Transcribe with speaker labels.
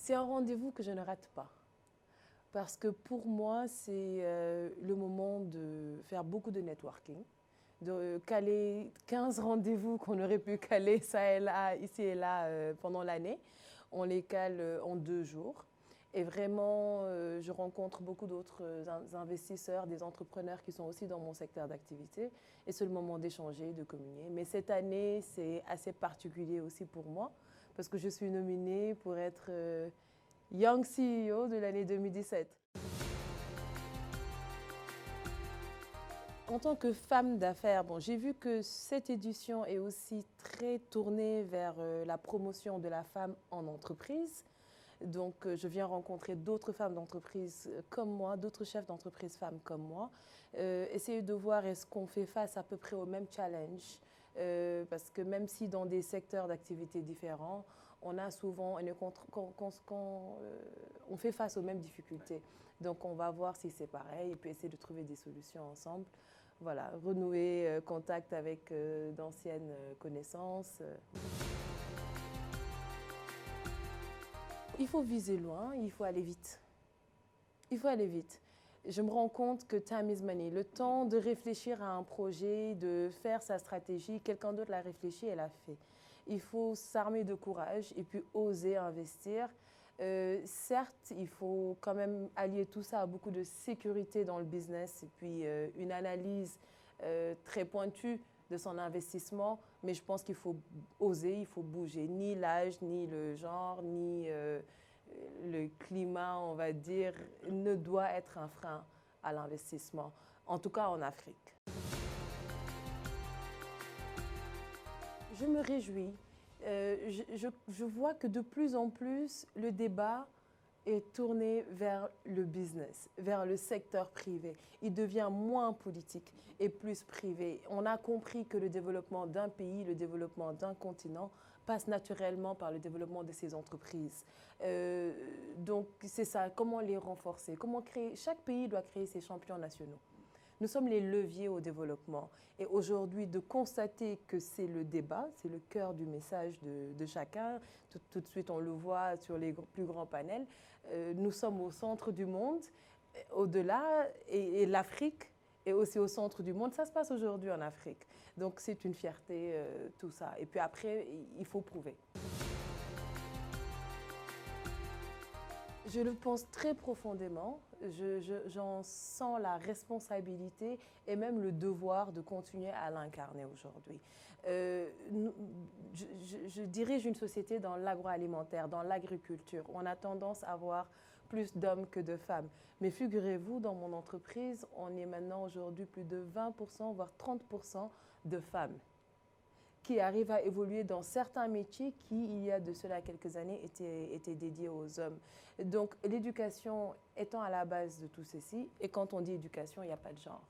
Speaker 1: C'est un rendez-vous que je ne rate pas. Parce que pour moi, c'est le moment de faire beaucoup de networking, de caler 15 rendez-vous qu'on aurait pu caler ça et là, ici et là pendant l'année. On les cale en 2 jours. Et vraiment, je rencontre beaucoup d'autres investisseurs, des entrepreneurs qui sont aussi dans mon secteur d'activité. Et c'est le moment d'échanger, de communier. Mais cette année, c'est assez particulier aussi pour moi, parce que je suis nominée pour être Young CEO de l'année 2017. En tant que femme d'affaires, bon, j'ai vu que cette édition est aussi très tournée vers la promotion de la femme en entreprise. Donc, je viens rencontrer d'autres femmes d'entreprise comme moi, d'autres chefs d'entreprise femmes comme moi. Essayer de voir est-ce qu'on fait face à peu près au même challenge. Parce que même si dans des secteurs d'activité différents, on a souvent, on fait face aux mêmes difficultés. Donc, on va voir si c'est pareil et puis essayer de trouver des solutions ensemble. Voilà, renouer contact avec d'anciennes connaissances. Il faut viser loin, il faut aller vite. Il faut aller vite. Je me rends compte que time is money. Le temps de réfléchir à un projet, de faire sa stratégie, quelqu'un d'autre l'a réfléchi et l'a fait. Il faut s'armer de courage et puis oser investir. Certes, il faut quand même allier tout ça à beaucoup de sécurité dans le business et puis une analyse très pointue de son investissement, mais je pense qu'il faut oser, il faut bouger. Ni l'âge, ni le genre, ni le climat, on va dire, ne doit être un frein à l'investissement, en tout cas en Afrique. Je me réjouis. Je vois que de plus en plus, le débat est tourné vers le business, vers le secteur privé. Il devient moins politique et plus privé. On a compris que le développement d'un pays, le développement d'un continent passe naturellement par le développement de ses entreprises. Donc c'est ça, comment les renforcer, comment créer. Chaque pays doit créer ses champions nationaux. Nous sommes les leviers au développement. Et aujourd'hui, de constater que c'est le débat, c'est le cœur du message de chacun, tout de suite on le voit sur les plus grands panels, nous sommes au centre du monde, au-delà, et l'Afrique est aussi au centre du monde. Ça se passe aujourd'hui en Afrique. Donc c'est une fierté, tout ça. Et puis après, il faut prouver. Je le pense très profondément. J'en sens la responsabilité et même le devoir de continuer à l'incarner aujourd'hui. Je dirige une société dans l'agroalimentaire, dans l'agriculture. On a tendance à avoir plus d'hommes que de femmes. Mais figurez-vous, dans mon entreprise, on est maintenant aujourd'hui plus de 20%, voire 30% de femmes qui arrivent à évoluer dans certains métiers qui, il y a de cela quelques années, étaient dédiés aux hommes. Donc l'éducation étant à la base de tout ceci, et quand on dit éducation, il n'y a pas de genre.